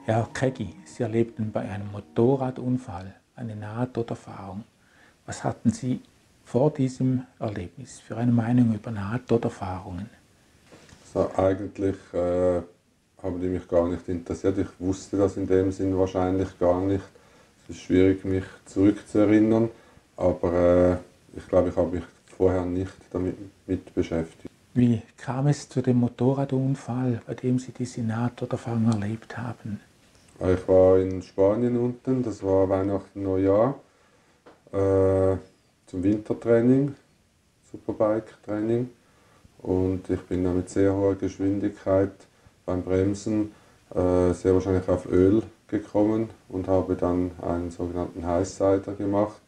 Herr Keggi, Sie erlebten bei einem Motorradunfall eine Nahtoderfahrung. Was hatten Sie vor diesem Erlebnis für eine Meinung über Nahtoderfahrungen? Also eigentlich haben die mich gar nicht interessiert. Ich wusste das in dem Sinn wahrscheinlich gar nicht. Es ist schwierig, mich zurückzuerinnern, aber ich glaube, ich habe mich vorher nicht damit mit beschäftigt. Wie kam es zu dem Motorradunfall, bei dem Sie diese Nahtoderfahrung erlebt haben? Ich war in Spanien unten, das war Weihnachten, Neujahr, zum Wintertraining, Superbike-Training. Und ich bin dann mit sehr hoher Geschwindigkeit beim Bremsen sehr wahrscheinlich auf Öl gekommen und habe dann einen sogenannten Highsider gemacht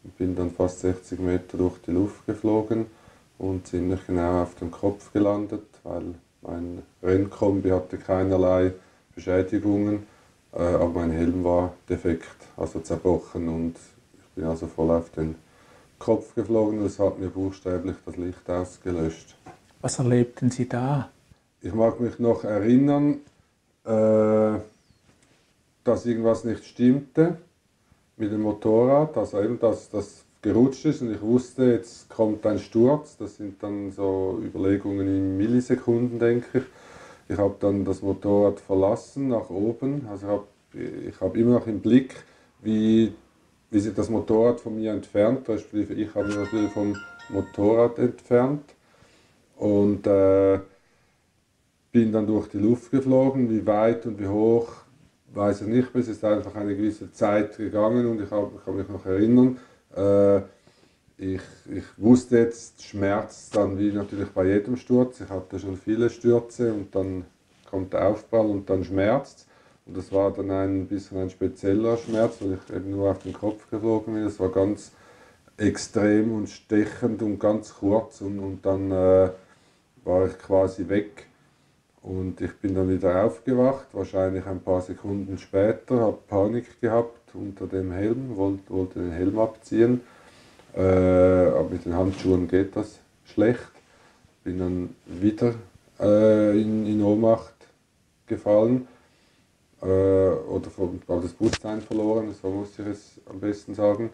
und bin dann fast 60 Meter durch die Luft geflogen und ziemlich genau auf dem Kopf gelandet, weil mein Rennkombi hatte keinerlei Beschädigungen, aber mein Helm war defekt, also zerbrochen, und ich bin also voll auf den Kopf geflogen und es hat mir buchstäblich das Licht ausgelöscht. Was erlebten Sie da? Ich mag mich noch erinnern, dass irgendwas nicht stimmte mit dem Motorrad, also eben, dass das gerutscht ist und ich wusste, jetzt kommt ein Sturz. Das sind dann so Überlegungen in Millisekunden, denke ich. Ich habe dann das Motorrad verlassen, nach oben. Also ich hab immer noch im Blick, wie sich das Motorrad von mir entfernt. Respektive ich habe mich natürlich vom Motorrad entfernt und bin dann durch die Luft geflogen. Wie weit und wie hoch, weiß ich nicht mehr. Es ist einfach eine gewisse Zeit gegangen und ich kann mich noch erinnern, ich wusste jetzt, Schmerz dann wie natürlich bei jedem Sturz. Ich hatte schon viele Stürze und dann kommt der Aufprall und dann schmerzt. Und das war dann ein bisschen ein spezieller Schmerz, weil ich eben nur auf den Kopf geflogen bin. Das war ganz extrem und stechend und ganz kurz und dann war ich quasi weg. Und ich bin dann wieder aufgewacht, wahrscheinlich ein paar Sekunden später, habe Panik gehabt unter dem Helm, wollte den Helm abziehen. Aber mit den Handschuhen geht das schlecht. Bin dann wieder in Ohnmacht gefallen oder habe das Bewusstsein verloren, so muss ich es am besten sagen.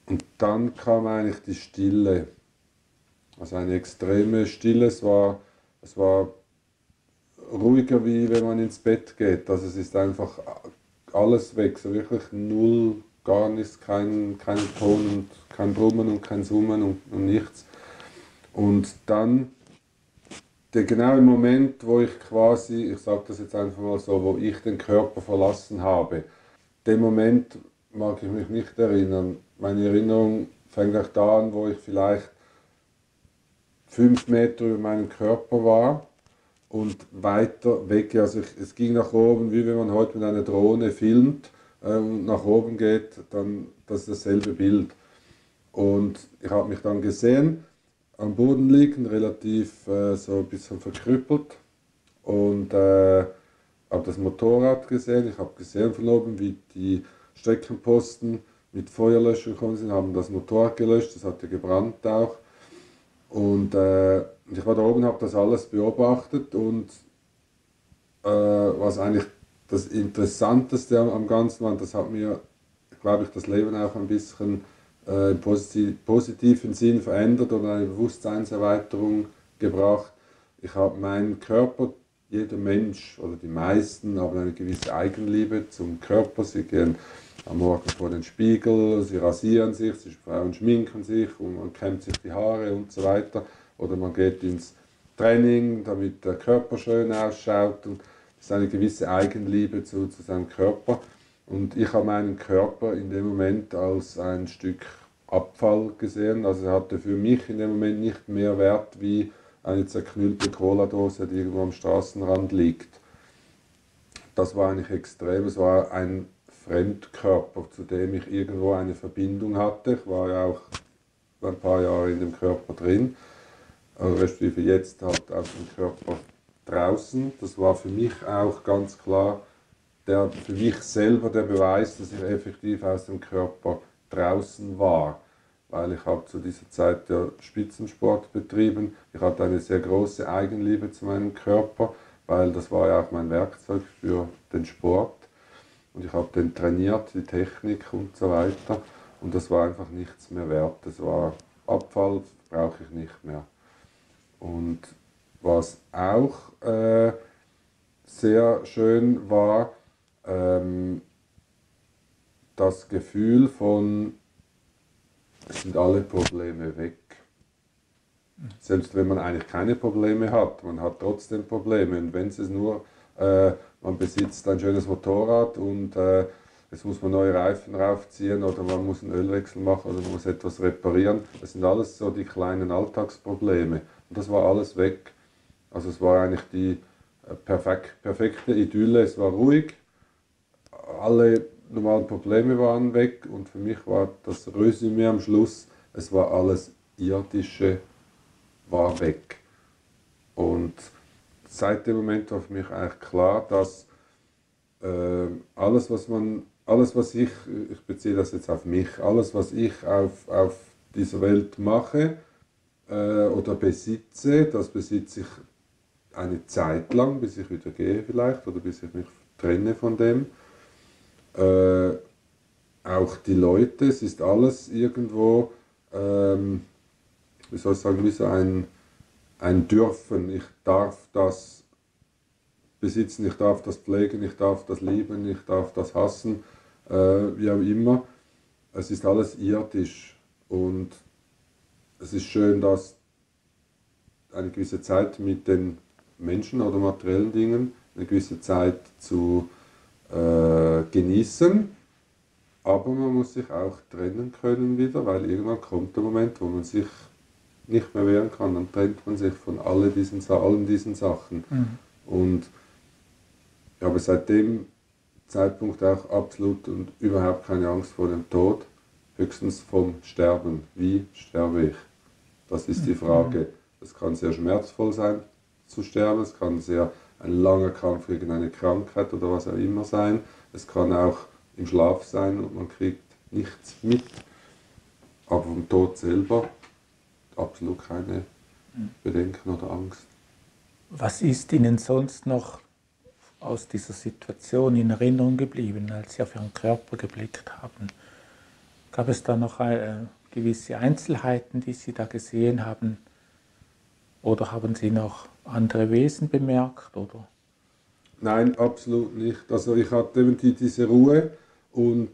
Und dann kam eigentlich die Stille, also eine extreme Stille. Es war ruhiger, wie wenn man ins Bett geht. Also es ist einfach alles weg, so wirklich null, gar nichts, kein Ton und kein Brummen und kein Summen und nichts. Und dann der genaue Moment, wo ich quasi, ich sage das jetzt einfach mal so, wo ich den Körper verlassen habe, den Moment mag ich mich nicht erinnern. Meine Erinnerung fängt auch da an, wo ich vielleicht 5 Meter über meinem Körper war und weiter weg. Also es ging nach oben, wie wenn man heute mit einer Drohne filmt und nach oben geht, dann das ist dasselbe Bild. Und ich habe mich dann gesehen, am Boden liegen, relativ so ein bisschen verkrüppelt, und habe das Motorrad gesehen. Ich habe gesehen von oben, wie die Streckenposten mit Feuerlöscher gekommen sind, haben das Motorrad gelöscht, das hatte gebrannt auch. Und ich war da oben, habe das alles beobachtet und was eigentlich das Interessanteste am Ganzen war, das hat mir, glaube ich, das Leben auch ein bisschen im positiven Sinn verändert oder eine Bewusstseinserweiterung gebracht. Ich habe meinen Körper, jeder Mensch oder die meisten haben eine gewisse Eigenliebe zum Körper. Sie gehen am Morgen vor den Spiegel, sie rasieren sich, Frauen schminken sich und man kämmt sich die Haare und so weiter. Oder man geht ins Training, damit der Körper schön ausschaut. Und das ist eine gewisse Eigenliebe zu seinem Körper. Und ich habe meinen Körper in dem Moment als ein Stück Abfall gesehen. Also er hatte für mich in dem Moment nicht mehr Wert wie eine zerknüllte Cola-Dose, die irgendwo am Straßenrand liegt. Das war eigentlich extrem. Es war ein Fremdkörper, zu dem ich irgendwo eine Verbindung hatte. Ich war ja auch ein paar Jahre in dem Körper drin, respektive jetzt halt aus dem Körper draußen. Das war für mich auch ganz klar für mich selber der Beweis, dass ich effektiv aus dem Körper draußen war. Weil ich habe zu dieser Zeit ja Spitzensport betrieben. Ich hatte eine sehr große Eigenliebe zu meinem Körper, weil das war ja auch mein Werkzeug für den Sport. Und ich habe dann trainiert, die Technik und so weiter. Und das war einfach nichts mehr wert. Das war Abfall, brauche ich nicht mehr. Und was auch sehr schön war, das Gefühl von, es sind alle Probleme weg. Selbst wenn man eigentlich keine Probleme hat, man hat trotzdem Probleme. Und wenn es nur, man besitzt ein schönes Motorrad und jetzt muss man neue Reifen raufziehen oder man muss einen Ölwechsel machen oder man muss etwas reparieren. Das sind alles so die kleinen Alltagsprobleme. Und das war alles weg. Also es war eigentlich die perfekte Idylle. Es war ruhig, alle normalen Probleme waren weg und für mich war das Resümee am Schluss, es war alles Irdische, war weg. Und seit dem Moment war für mich eigentlich klar, dass alles was ich beziehe das jetzt auf mich, alles was ich auf dieser Welt mache oder besitze, das besitze ich eine Zeit lang, bis ich wieder gehe vielleicht oder bis ich mich trenne von dem. Auch die Leute, es ist alles irgendwo, wie soll ich sagen, wie so ein Dürfen. Ich darf das besitzen, ich darf das pflegen, ich darf das lieben, ich darf das hassen, wie auch immer. Es ist alles irdisch und es ist schön, dass eine gewisse Zeit mit den Menschen oder materiellen Dingen, eine gewisse Zeit zu genießen, aber man muss sich auch trennen können wieder, weil irgendwann kommt der Moment, wo man sich nicht mehr wehren kann, dann trennt man sich von allen diesen Sachen. Und ich habe seit dem Zeitpunkt auch absolut und überhaupt keine Angst vor dem Tod, höchstens vom Sterben. Wie sterbe ich? Das ist die Frage. Es kann sehr schmerzvoll sein zu sterben, es kann sehr ein langer Kampf gegen eine Krankheit oder was auch immer sein. Es kann auch im Schlaf sein und man kriegt nichts mit. Aber vom Tod selber absolut keine Bedenken oder Angst. Was ist Ihnen sonst noch aus dieser Situation in Erinnerung geblieben, als Sie auf Ihren Körper geblickt haben? Gab es da noch gewisse Einzelheiten, die Sie da gesehen haben? Oder haben Sie noch andere Wesen bemerkt? Oder? Nein, absolut nicht. Also ich hatte eben diese Ruhe und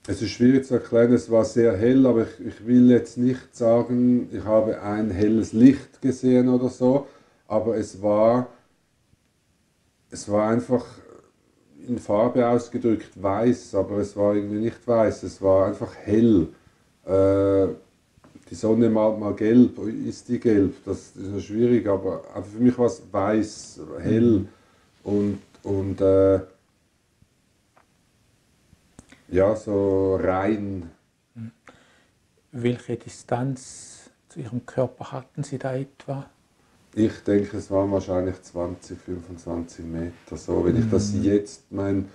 es ist schwierig zu erklären, es war sehr hell, aber ich will jetzt nicht sagen, ich habe ein helles Licht gesehen oder so, aber es war einfach in Farbe ausgedrückt weiß, aber es war irgendwie nicht weiß, es war einfach hell. Die Sonne mal gelb, ist die gelb, das ist ja schwierig, aber für mich war es weiß, hell und ja, so rein. Welche Distanz zu Ihrem Körper hatten Sie da etwa? Ich denke, es waren wahrscheinlich 20, 25 Meter. So, wenn ich das jetzt, mein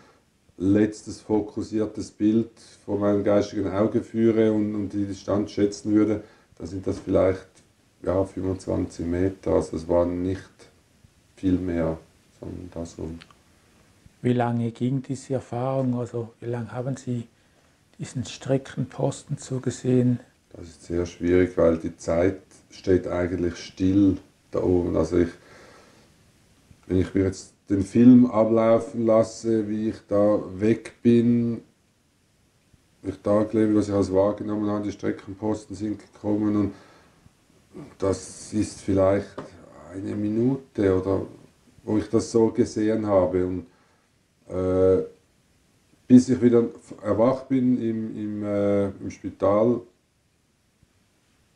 letztes fokussiertes Bild vor meinem geistigen Auge führe und die Distanz schätzen würde, dann sind das vielleicht ja, 25 Meter. Also es waren nicht viel mehr, sondern das rum. Wie lange ging diese Erfahrung? Also wie lange haben Sie diesen Streckenposten zugesehen? Das ist sehr schwierig, weil die Zeit steht eigentlich still da oben. Also wenn ich mir jetzt den Film ablaufen lasse, wie ich da weg bin, wie ich da lebe, was ich als wahrgenommen habe, die Streckenposten sind gekommen und das ist vielleicht eine Minute oder wo ich das so gesehen habe. Und bis ich wieder erwacht bin im Spital,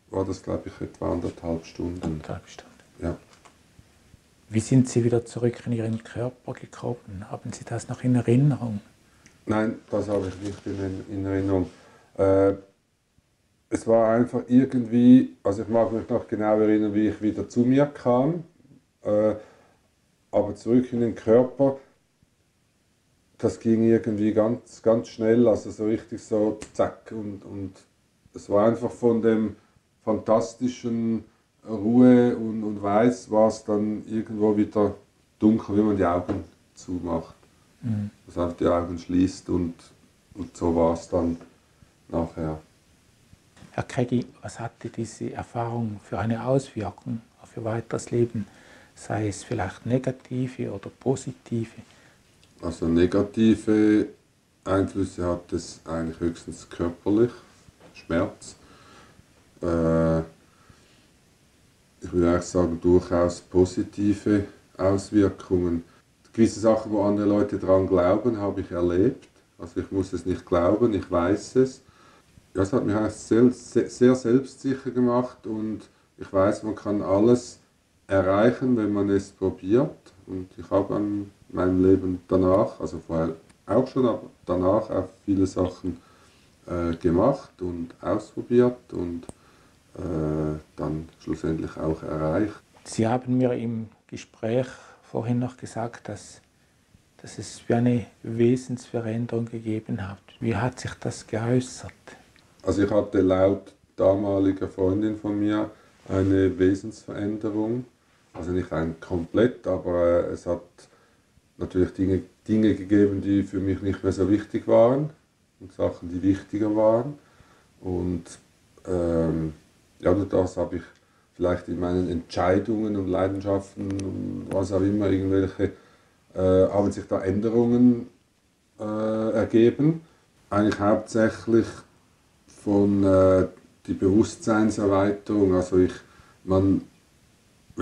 war das, glaube ich, etwa 1,5 Stunden. 1,5 Stunden. Ja. Wie sind Sie wieder zurück in Ihren Körper gekommen? Haben Sie das noch in Erinnerung? Nein, das habe ich nicht in Erinnerung. Es war einfach irgendwie, also ich mag mich noch genau erinnern, wie ich wieder zu mir kam, aber zurück in den Körper, das ging irgendwie ganz, ganz schnell, also so richtig so zack und es war einfach von dem fantastischen Ruhe und weiß, war es dann irgendwo wieder dunkel, wenn man die Augen zumacht. Mhm. Dass man die Augen schließt und so war es dann nachher. Herr Kreggi, was hatte diese Erfahrung für eine Auswirkung auf Ihr weiteres Leben? Sei es vielleicht negative oder positive? Also negative Einflüsse hat es eigentlich höchstens körperlich, Schmerz. Ich würde eigentlich sagen, durchaus positive Auswirkungen. Gewisse Sachen, wo andere Leute daran glauben, habe ich erlebt. Also ich muss es nicht glauben, ich weiß es. Ja, es hat mich eigentlich sehr selbstsicher gemacht und ich weiß, man kann alles erreichen, wenn man es probiert. Und ich habe an meinem Leben danach, also vorher auch schon, aber danach auch viele Sachen gemacht und ausprobiert und dann schlussendlich auch erreicht. Sie haben mir im Gespräch vorhin noch gesagt, dass es wie eine Wesensveränderung gegeben hat. Wie hat sich das geäußert? Also ich hatte laut damaliger Freundin von mir eine Wesensveränderung. Also nicht ein komplett, aber es hat natürlich Dinge gegeben, die für mich nicht mehr so wichtig waren und Sachen, die wichtiger waren. Und ja, durch das habe ich vielleicht in meinen Entscheidungen und Leidenschaften und was auch immer haben sich da Änderungen ergeben. Eigentlich hauptsächlich von die Bewusstseinserweiterung. Also wenn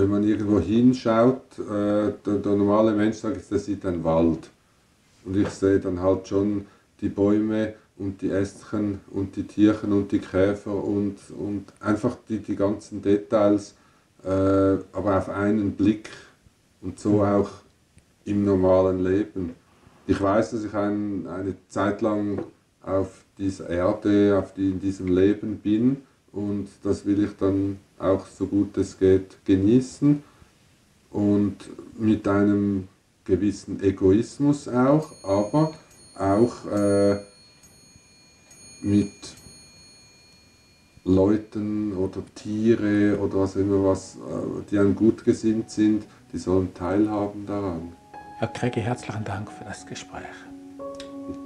man irgendwo hinschaut, der normale Mensch sagt, der sieht einen Wald. Und ich sehe dann halt schon die Bäume und die Ästchen und die Tierchen und die Käfer und einfach die ganzen Details, aber auf einen Blick und so auch im normalen Leben. Ich weiß, dass ich eine Zeit lang auf dieser Erde, in diesem Leben bin und das will ich dann auch so gut es geht genießen und mit einem gewissen Egoismus auch, aber auch mit Leuten oder Tiere oder was immer die einem gut gesinnt sind, die sollen teilhaben daran. Herr Kreggi, herzlichen Dank für das Gespräch.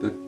Bitte.